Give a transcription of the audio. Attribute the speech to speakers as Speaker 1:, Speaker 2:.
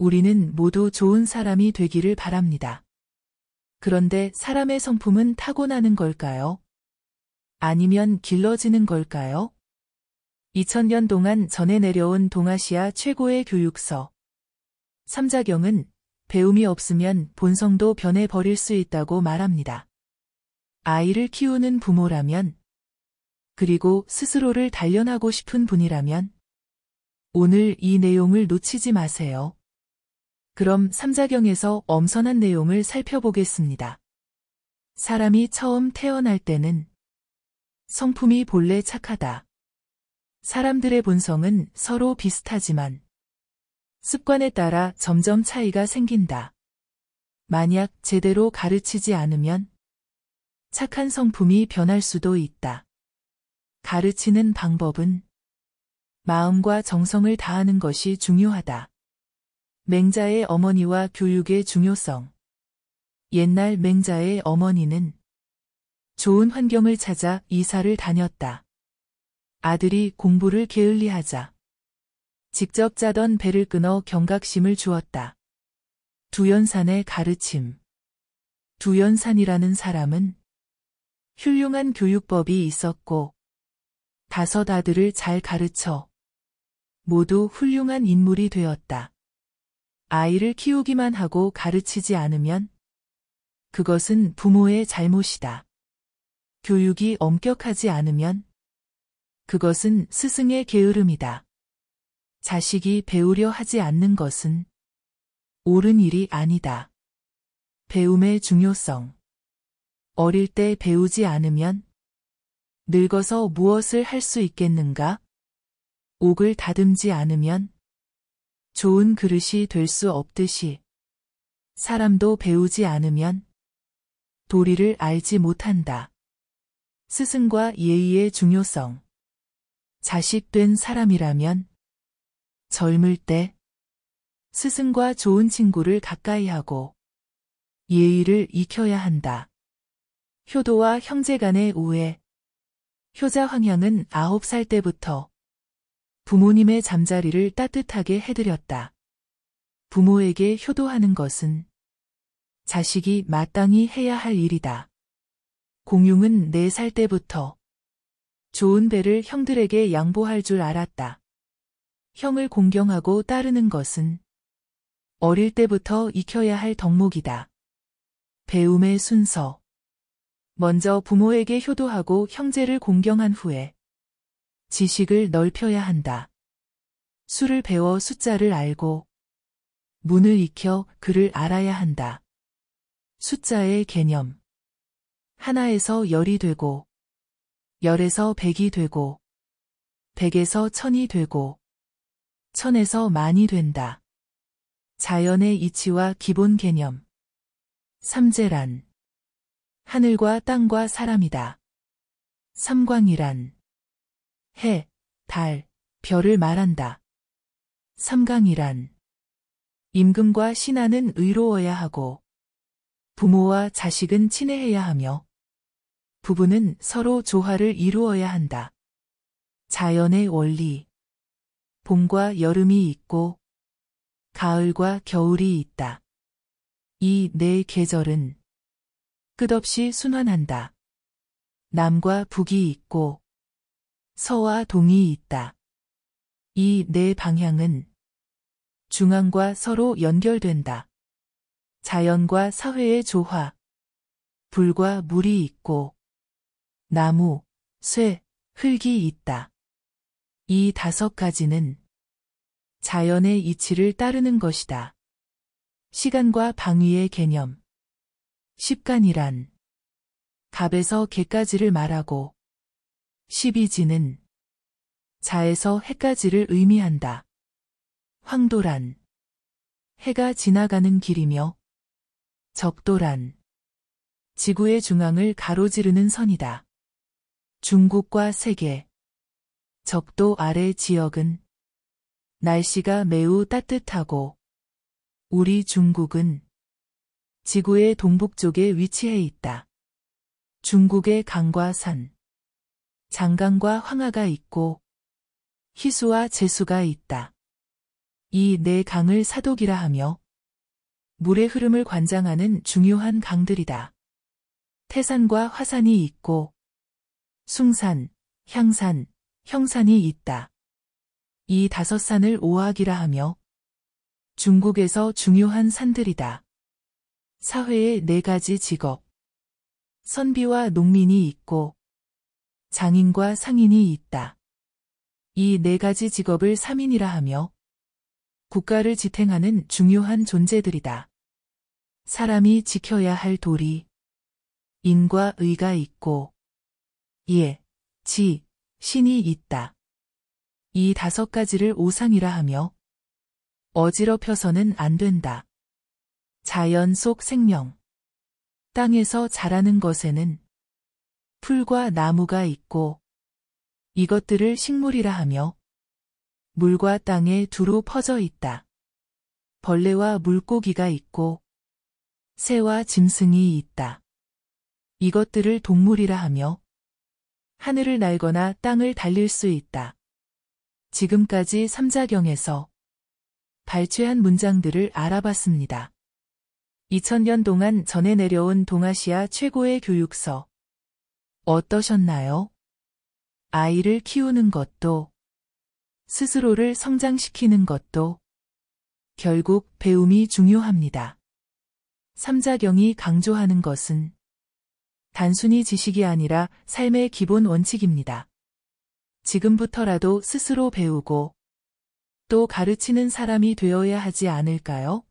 Speaker 1: 우리는 모두 좋은 사람이 되기를 바랍니다. 그런데 사람의 성품은 타고나는 걸까요? 아니면 길러지는 걸까요? 2000년 동안 전해 내려온 동아시아 최고의 교육서. 삼자경은 배움이 없으면 본성도 변해버릴 수 있다고 말합니다. 아이를 키우는 부모라면, 그리고 스스로를 단련하고 싶은 분이라면, 오늘 이 내용을 놓치지 마세요. 그럼 삼자경에서 엄선한 내용을 살펴보겠습니다. 사람이 처음 태어날 때는 성품이 본래 착하다. 사람들의 본성은 서로 비슷하지만 습관에 따라 점점 차이가 생긴다. 만약 제대로 가르치지 않으면 착한 성품이 변할 수도 있다. 가르치는 방법은 마음과 정성을 다하는 것이 중요하다. 맹자의 어머니와 교육의 중요성. 옛날 맹자의 어머니는 좋은 환경을 찾아 이사를 다녔다. 아들이 공부를 게을리하자 직접 짜던 배를 끊어 경각심을 주었다. 두연산의 가르침. 두연산이라는 사람은 훌륭한 교육법이 있었고 5 아들을 잘 가르쳐 모두 훌륭한 인물이 되었다. 아이를 키우기만 하고 가르치지 않으면 그것은 부모의 잘못이다. 교육이 엄격하지 않으면 그것은 스승의 게으름이다. 자식이 배우려 하지 않는 것은 옳은 일이 아니다. 배움의 중요성. 어릴 때 배우지 않으면 늙어서 무엇을 할 수 있겠는가? 옥을 다듬지 않으면 좋은 그릇이 될 수 없듯이 사람도 배우지 않으면 도리를 알지 못한다. 스승과 예의의 중요성. 자식 된 사람이라면 젊을 때 스승과 좋은 친구를 가까이 하고 예의를 익혀야 한다. 효도와 형제 간의 우애. 효자 황향은 9살 때부터 부모님의 잠자리를 따뜻하게 해드렸다. 부모에게 효도하는 것은 자식이 마땅히 해야 할 일이다. 공융은 4살 때부터 좋은 배를 형들에게 양보할 줄 알았다. 형을 공경하고 따르는 것은 어릴 때부터 익혀야 할 덕목이다. 배움의 순서. 먼저 부모에게 효도하고 형제를 공경한 후에 지식을 넓혀야 한다. 수를 배워 숫자를 알고 문을 익혀 글을 알아야 한다. 숫자의 개념. 하나에서 열이 되고, 열에서 백이 되고, 백에서 천이 되고, 천에서 만이 된다. 자연의 이치와 기본 개념. 삼재란 하늘과 땅과 사람이다. 삼광이란 해, 달, 별을 말한다. 삼강이란 임금과 신하는 의로워야 하고 부모와 자식은 친애해야 하며 부부는 서로 조화를 이루어야 한다. 자연의 원리. 봄과 여름이 있고 가을과 겨울이 있다. 이 4계절은 끝없이 순환한다. 남과 북이 있고 서와 동이 있다. 이 4방향은 중앙과 서로 연결된다. 자연과 사회의 조화. 불과 물이 있고 나무, 쇠, 흙이 있다. 이 5가지는 자연의 이치를 따르는 것이다. 시간과 방위의 개념. 십간이란 갑에서 개까지를 말하고 십이지는 자에서 해까지를 의미한다. 황도란 해가 지나가는 길이며 적도란 지구의 중앙을 가로지르는 선이다. 중국과 세계. 적도 아래 지역은 날씨가 매우 따뜻하고 우리 중국은 지구의 동북쪽에 위치해 있다. 중국의 강과 산, 장강과 황하가 있고 희수와 재수가 있다. 이 네 강을 사독이라 하며 물의 흐름을 관장하는 중요한 강들이다. 태산과 화산이 있고 숭산, 향산, 형산이 있다. 이 5산을 오악이라 하며 중국에서 중요한 산들이다. 사회의 4가지 직업. 선비와 농민이 있고 장인과 상인이 있다. 이 4가지 직업을 삼인이라 하며 국가를 지탱하는 중요한 존재들이다. 사람이 지켜야 할 도리, 인과 의가 있고 예, 지, 신이 있다. 이 5가지를 오상이라 하며 어지럽혀서는 안 된다. 자연 속 생명. 땅에서 자라는 것에는 풀과 나무가 있고 이것들을 식물이라 하며 물과 땅에 두루 퍼져 있다. 벌레와 물고기가 있고 새와 짐승이 있다. 이것들을 동물이라 하며 하늘을 날거나 땅을 달릴 수 있다. 지금까지 삼자경에서 발췌한 문장들을 알아봤습니다. 2000년 동안 전해 내려온 동아시아 최고의 교육서. 어떠셨나요? 아이를 키우는 것도, 스스로를 성장시키는 것도 결국 배움이 중요합니다. 삼자경이 강조하는 것은 단순히 지식이 아니라 삶의 기본 원칙입니다. 지금부터라도 스스로 배우고 또 가르치는 사람이 되어야 하지 않을까요?